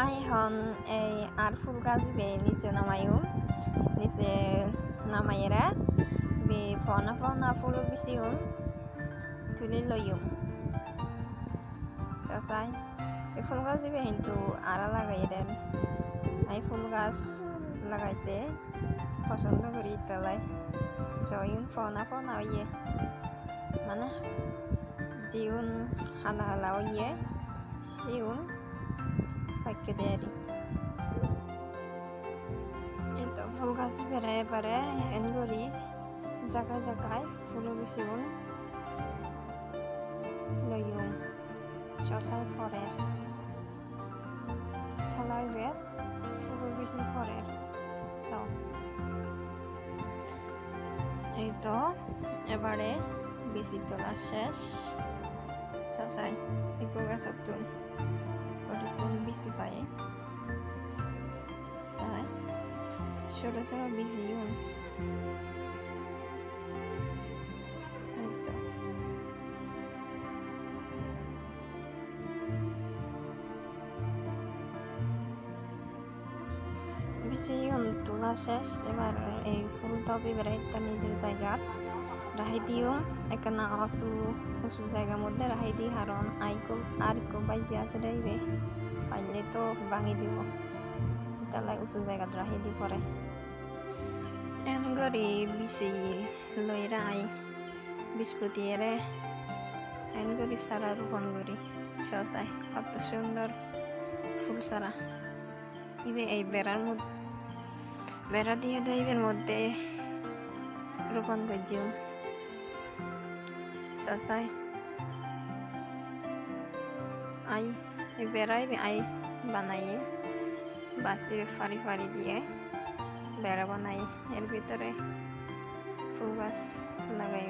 এখন এই আর ফুল গাছ বে নিচে নামাইও নিচে নামাইয়েরা বে ফনা ফনা ফুল বিছিউন তুলি লইম চাই এই ফুল গাছ দিবে কিন্তু আড়া লাগাই দেন এই ফুল গাছ লাগাইতে পছন্দ করি তালাই সয়ুন ফনা ফনা ইয়ে মানে জিউন হালা হালা ইয়ে সিউন পাইকে দেয়ারি itu ফুল গাছ বেড়ায় বেড়ায় এন করি জায়গায় জায়গায় ফুল বিছিউন লইম সসাই পরে খেলায় বেদ ফুল বেশি পরে সব এই তো এবারে বেশি তোলা শেষ সসাই একটু গাছের তুন কতক্ষণ বেশি পাই সাই ছোট ছোট বেশি এই তো বেশি তোলা শেষ এবার এই ফুলটা বেড়াইতে নিজের জায়গা রাহি দিও এখানে উঁচু জায়গার মধ্যে রাহি দিই কারণ আর বাইজি আছে রাইবে পাইলে তো ভাঙি দিব তাহলে উঁচু জায়গাত রাহি দি পরে এন গরি বিছি লইরা আই বিস্কুটিয়ারে এন গরি সারা রোপণ করি সসাই কত সুন্দর ফুল সারা ইবে এই বেড়া দিয়ে দইবের মধ্যে রোপণ করছিও সসাই আই বেড়াই আই বানাইয়ে বাসি ফারি ফারি দিয়ে বেড়া বানাই এর ভিতরে ফুল গাছ লাগাই